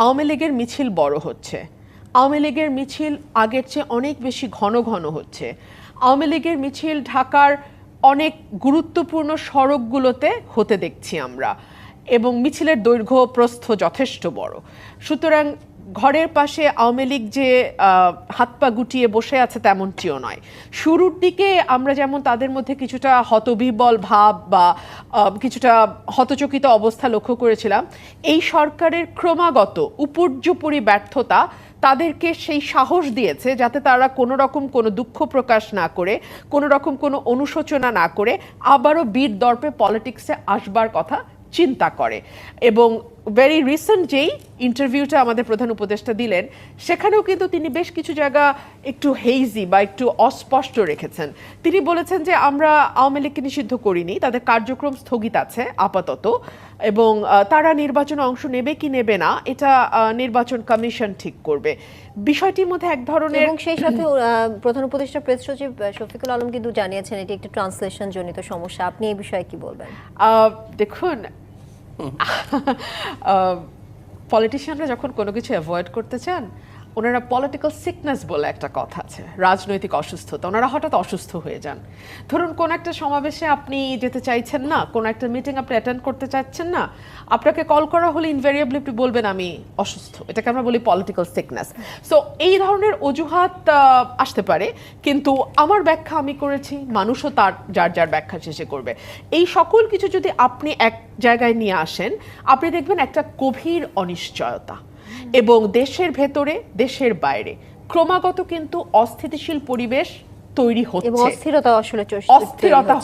আওয়ামী লীগের মিছিল বড় হচ্ছে, আওয়ামী লীগের মিছিল আগের চেয়ে অনেক বেশি ঘন ঘন হচ্ছে, আওয়ামী লীগের মিছিল ঢাকার অনেক গুরুত্বপূর্ণ সড়কগুলোতে হতে দেখছি আমরা, এবং মিছিলের দৈর্ঘ্য প্রস্থ যথেষ্ট বড়। সুতরাং ঘরের পাশে আওয়ামী লীগ যে হাত পা গুটিয়ে বসে আছে তেমনটিও নয়। শুরুর দিকে আমরা যেমন তাদের মধ্যে কিছুটা হতবিহ্বল ভাব বা কিছুটা হতচকিত অবস্থা লক্ষ্য করেছিলাম, এই সরকারের ক্রমাগত উপর্যুপরি ব্যর্থতা তাদেরকে সেই সাহস দিয়েছে যাতে তারা কোনো রকম কোনো দুঃখ প্রকাশ না করে, কোনো রকম কোনো অনুশোচনা না করে আবারও বীর দর্পে পলিটিক্সে আসবার কথা চিন্তা করে। এবং ভেরি রিসেন্ট যেই ইন্টারভিউটা আমাদের প্রধান উপদেষ্টা দিলেন, সেখানেও কিন্তু তিনি বেশ কিছু জায়গা একটু হেইজি বা একটু অস্পষ্ট রেখেছেন। তিনি বলেছেন যে আমরা আওয়ামী লীগকে নিষিদ্ধ করিনি, তাদের কার্যক্রম স্থগিত আছে আপাতত, এবং তারা নির্বাচনে অংশ নেবে কি নেবে না এটা নির্বাচন কমিশন ঠিক করবে। বিষয়টির মধ্যে এক ধরনের, এবং সেই সাথে প্রধান উপদেষ্টা প্রেস সচিব শফিকুল আলম কিন্তু জানিয়েছেন এটি একটি ট্রান্সলেশন জনিত সমস্যা। আপনি এই বিষয়ে কি বলবেন? দেখুন, পলিটিশিয়ানরা যখন কোনো কিছু অ্যাভয়েড করতে চান, ওনারা পলিটিক্যাল সিকনেস বলে একটা কথা আছে, রাজনৈতিক অসুস্থতা, ওনারা হঠাৎ অসুস্থ হয়ে যান। ধরুন কোন একটা সমাবেশে আপনি যেতে চাইছেন না, কোন একটা মিটিং আপনি অ্যাটেন্ড করতে চাচ্ছেন না, আপনাকে কল করা হলে ইনভেরিয়েবলি আপনি বলবেন আমি অসুস্থ। এটাকে আমরা বলি পলিটিক্যাল সিকনেস। সো এই ধরনের অজুহাত আসতে পারে, কিন্তু আমার ব্যাখ্যা আমি করেছি, মানুষও তার যার যার ব্যাখ্যা শেষে করবে। এই সকল কিছু যদি আপনি এক জায়গায় নিয়ে আসেন, আপনি দেখবেন একটা গভীর অনিশ্চয়তা, এবং দেশের ভেতরে দেশের বাইরে ক্রমাগত কিন্তু অস্থিতিশীল পরিবেশ তৈরি হচ্ছে, এবং অস্থিরতা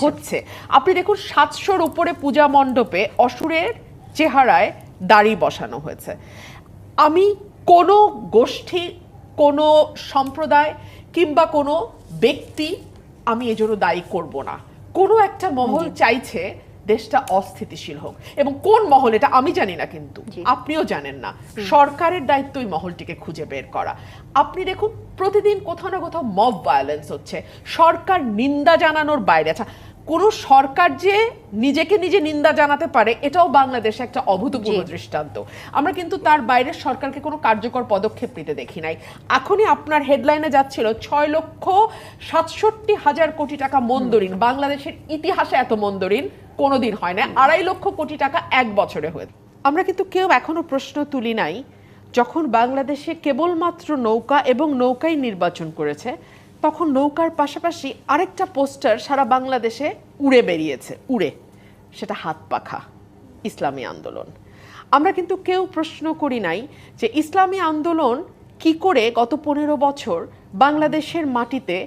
হচ্ছে। আপনি দেখুন 700-র উপরে পূজা মণ্ডপে অসুরের চেহারায় দাড়ি বসানো হয়েছে। আমি কোনো গোষ্ঠী, কোনো সম্প্রদায় কিংবা কোনো ব্যক্তি আমি এজন্য দায়ী করব না। কোনো একটা মহল চাইছে দেশটা অস্থিতিশীল হোক, এবং কোন মহল এটা আমি জানি না, কিন্তু আপনিও জানেন না। সরকারের দায়িত্ব ওই মহলটিকে খুঁজে বের করা। আপনি দেখুন প্রতিদিন কোথাও না কোথাও মব ভায়োলেন্স হচ্ছে, সরকার নিন্দা জানানোর বাইরে। আচ্ছা, কোনো সরকার যে নিজেকে নিজে নিন্দা জানাতে পারে এটাও বাংলাদেশে একটা অভূতপূর্ব দৃষ্টান্ত। আমরা কিন্তু তার বাইরে সরকারকে কোনো কার্যকর পদক্ষেপ নিতে দেখি নাই। এখনই আপনার হেডলাইনে যাচ্ছিল 6,67,000 কোটি টাকা মন্দরিন, বাংলাদেশের ইতিহাসে এত মন্দরিন কোনোদিন হয় না, 2.5 লক্ষ কোটি টাকা এক বছরে হয়েছে। আমরা কিন্তু কেউ এখনো প্রশ্ন তুলি নাই, যখন বাংলাদেশে কেবলমাত্র নৌকা এবং নৌকাই নির্বাচন করেছে, তখন নৌকার পাশাপাশি আরেকটা পোস্টার সারা বাংলাদেশে উড়ে বেরিয়েছে, সেটা হাত পাখা, ইসলামী আন্দোলন। আমরা কিন্তু কেউ প্রশ্ন করি নাই যে ইসলামী আন্দোলন কি করে গত 15 বছর বাংলাদেশের মাটিতে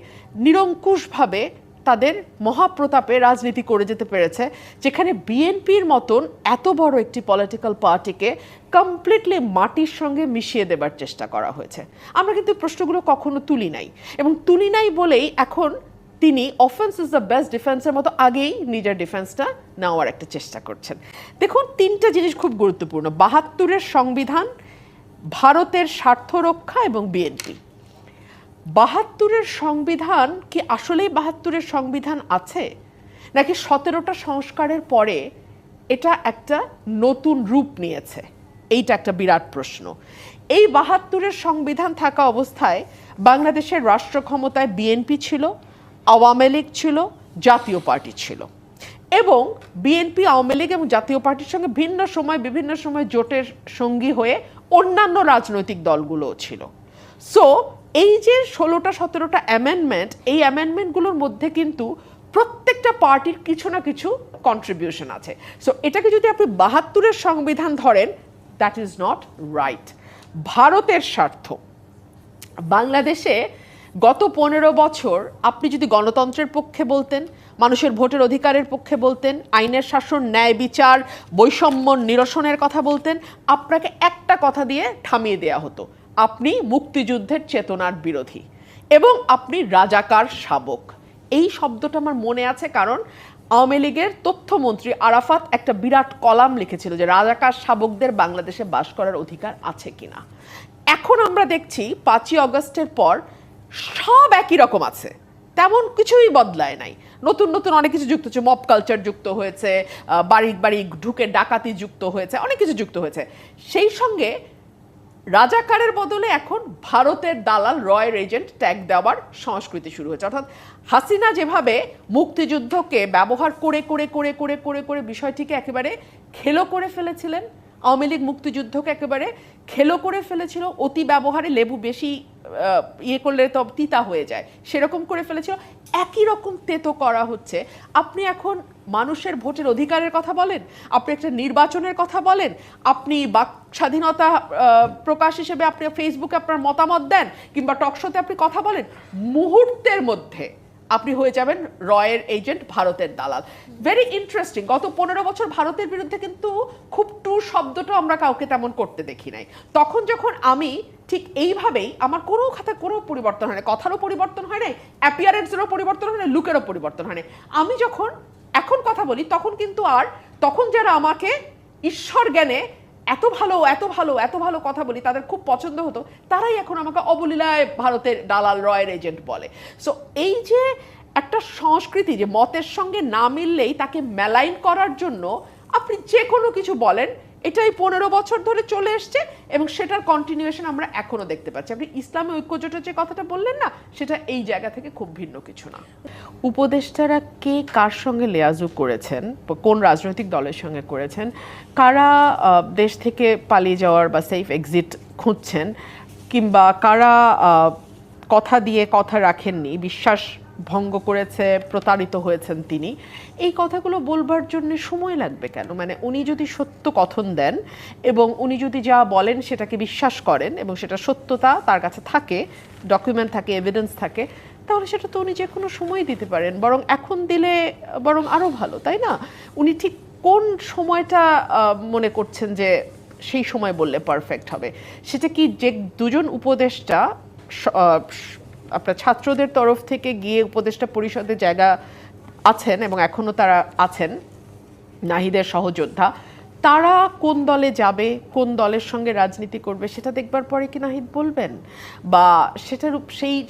নিরঙ্কুশভাবে তাদের মহাপ্রতাপে রাজনীতি করে যেতে পেরেছে, যেখানে বিএনপির মতন এত বড় একটি পলিটিক্যাল পার্টিকে কমপ্লিটলি মাটির সঙ্গে মিশিয়ে দেবার চেষ্টা করা হয়েছে। আমরা কিন্তু প্রশ্নগুলো কখনো তুলি নাই, এবং তুলি নাই বলেই এখন তিনি অফেন্স ইজ দ্য বেস্ট ডিফেন্সের মতো আগেই নিজের ডিফেন্সটা নেওয়ার একটা চেষ্টা করছেন। দেখুন, 3টা জিনিস খুব গুরুত্বপূর্ণ: 72-এর সংবিধান, ভারতের স্বার্থ রক্ষা, এবং বিএনপি। 72-এর সংবিধান কি আসলেই 72-এর সংবিধান আছে, নাকি 17টা সংস্কারের পরে এটা একটা নতুন রূপ নিয়েছে? এইটা একটা বিরাট প্রশ্ন। এই 72-এর সংবিধান থাকা অবস্থায় বাংলাদেশের রাষ্ট্র ক্ষমতায় বিএনপি ছিল, আওয়ামী লীগ ছিল, জাতীয় পার্টি ছিল, এবং বিএনপি, আওয়ামী লীগ এবং জাতীয় পার্টির সঙ্গে বিভিন্ন সময় জোটের সঙ্গী হয়ে অন্যান্য রাজনৈতিক দলগুলোও ছিল। সো এই যে 16টা 17টা অ্যামেন্ডমেন্ট, এই অ্যামেন্ডমেন্টগুলোর মধ্যে কিন্তু প্রত্যেকটা পার্টির কিছু না কিছু কন্ট্রিবিউশন আছে। সো এটাকে যদি আপনি 72-এর সংবিধান ধরেন, দ্যাট ইজ নট রাইট। ভারতের স্বার্থ, বাংলাদেশে গত 15 বছর আপনি যদি গণতন্ত্রের পক্ষে বলতেন, মানুষের ভোটের অধিকারের পক্ষে বলতেন, আইনের শাসন, ন্যায় বিচার, বৈষম্য নিরসনের কথা বলতেন, আপনাকে একটা কথা দিয়ে থামিয়ে দেয়া হতো: আপনি মুক্তিযুদ্ধের চেতনার বিরোধী এবং আপনি রাজাকার শাবক। এই শব্দটা আমার মনে আছে, কারণ আওয়ামী লীগের তথ্যমন্ত্রী আরাফাত একটা বিরাট কলাম লিখেছিল যে রাজাকার শাবকদের বাংলাদেশে বাস করার অধিকার আছে কিনা। এখন আমরা দেখছি 5ই অগস্টের পর সব একই রকম আছে, তেমন কিছুই বদলায় নাই। নতুন নতুন অনেক কিছু যুক্ত হচ্ছে, মব কালচার যুক্ত হয়েছে, বাড়ি বাড়ি ঢুকে ডাকাতি যুক্ত হয়েছে, অনেক কিছু যুক্ত হয়েছে। সেই সঙ্গে রাজাকারের বদলে এখন ভারতের দালাল রয়ের এজেন্ট ট্যাগ দেওয়ার সংস্কৃতি শুরু হয়েছে। অর্থাৎ হাসিনা যেভাবে মুক্তিযুদ্ধকে ব্যবহার করে করে করে করে করে করে বিষয়টিকে একেবারে খেলো করে ফেলেছিলেন, আওয়ামী লীগ মুক্তিযুদ্ধকে একেবারে খেলো করে ফেলেছিল, অতি ব্যবহারে লেবু বেশি ইয়ে করলে তো তিতা হয়ে যায়, সেরকম করে ফেলেছিল। একই রকম তেতো করা হচ্ছে। আপনি এখন মানুষের ভোটের অধিকারের কথা বলেন, আপনি একটা নির্বাচনের কথা বলেন, আপনি বাক স্বাধীনতা প্রকাশ হিসেবে আপনি ফেসবুকে আপনার মতামত দেন কিংবা টকশোতে আপনি কথা বলেন, মুহূর্তের মধ্যে আপনি হয়ে যাবেন রয়ের এজেন্ট, ভারতের দালাল। Very interesting. গত 15 বছর ভারতের বিরুদ্ধে কিন্তু খুব টু শব্দটা আমরা কাউকে তেমন করতে দেখি নাই। তখন যখন আমি ঠিক এইভাবেই, আমার কোনো খাতায় কোনো পরিবর্তন হয় না, কথারও পরিবর্তন হয় নাই, অ্যাপিয়ারেন্সেরও পরিবর্তন হয় না, লুকেরও পরিবর্তন হয় না, আমি যখন এখন কথা বলি তখন কিন্তু তখন যারা আমাকে ঈশ্বর জ্ঞানে এত ভালো এত ভালো এত ভালো কথা বলি, তাদের খুব পছন্দ হতো, তারাই এখন আমাকে অবলীলায় ভারতের দালাল রয়ের এজেন্ট বলে। সো এই যে একটা সংস্কৃতি যে মতের সঙ্গে না মিললেই তাকে মেলাইন করার জন্য আপনি যে কোনো কিছু বলেন, এটাই 15 বছর ধরে চলে এসছে এবং সেটার কন্টিনিউয়েশন আমরা এখনো দেখতে পাচ্ছি। আপনি ইসলামী ঐক্যজোটের যে কথাটা বললেন না, সেটা এই জায়গা থেকে খুব ভিন্ন কিছু না। উপদেষ্টারা কে কার সঙ্গে লেয়াজু করেছেন, কোন রাজনৈতিক দলের সঙ্গে করেছেন, কারা দেশ থেকে পালিয়ে যাওয়ার বা সেফ এক্সিট খুঁজছেন, কিংবা কারা কথা দিয়ে কথা রাখেননি, বিশ্বাস ভঙ্গ করেছে, প্রতারিত হয়েছেন তিনি, এই কথাগুলো বলবার জন্য সময় লাগবে কেন? মানে উনি যদি সত্য কথন দেন এবং উনি যদি যা বলেন সেটাকে বিশ্বাস করেন এবং সেটা সত্যতা তার কাছে থাকে, ডকুমেন্ট থাকে, এভিডেন্স থাকে, তাহলে সেটা তো উনি যে কোনো সময় দিতে পারেন। বরং এখন দিলে বরং আরও ভালো, তাই না? উনি ঠিক কোন সময়টা মনে করছেন যে সেই সময় বললে পারফেক্ট হবে? সেটা কি যে দুজন উপদেষ্টা আপনার ছাত্রদের তরফ থেকে গিয়ে উপদেষ্টা পরিষদে জায়গা আছেন এবং এখনো তারা আছেন, নাহিদের সহযোদ্ধা, তারা কোন দলে যাবে, কোন দলের সঙ্গে রাজনীতি করবে, সেটা দেখবার পরে কি নাহিদ বলবেন? বা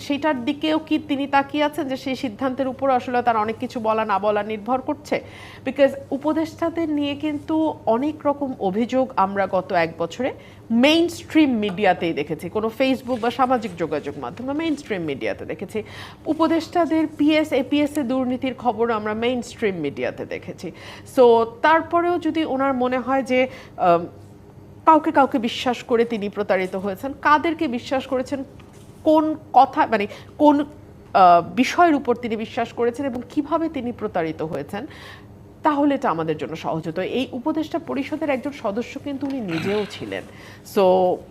সেইটার দিকেও কি তিনি তাকিয়ে আছেন যে সেই সিদ্ধান্তের উপর আসলে তার অনেক কিছু বলা না বলা নির্ভর করছে? বিকজ উপদেষ্টাদের নিয়ে কিন্তু অনেক রকম অভিযোগ আমরা গত এক বছরে মেইন স্ট্রিম মিডিয়াতেই দেখেছি, কোনো ফেসবুক বা সামাজিক যোগাযোগ মাধ্যমে মেইন স্ট্রিম মিডিয়াতে দেখেছি। উপদেষ্টাদের পিএস এপিএসএ দুর্নীতির খবর আমরা মেইন স্ট্রিম মিডিয়াতে দেখেছি। সো তারপরেও যদি ওনার মনে হয় যে কাউকে কাউকে বিশ্বাস করে তিনি প্রতারিত হয়েছেন, কাদেরকে বিশ্বাস করেছেন, কোন কথা মানে কোন বিষয়ের উপর তিনি বিশ্বাস করেছেন এবং কিভাবে তিনি প্রতারিত হয়েছেন, তাহলে এটা আমাদের জন্য সহজ হতো। এই উপদেষ্টা পরিষদের একজন সদস্য কিন্তু উনি নিজেও ছিলেন। সো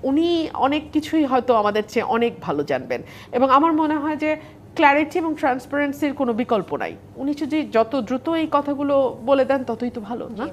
উনি অনেক কিছুই হয়তো আমাদের চেয়ে অনেক ভালো জানবেন এবং আমার মনে হয় যে ক্ল্যারিটি এবং ট্রান্সপারেন্সির কোনো বিকল্প নাই। উনি যদি যত দ্রুত এই কথাগুলো বলে দেন ততই তো ভালো, না?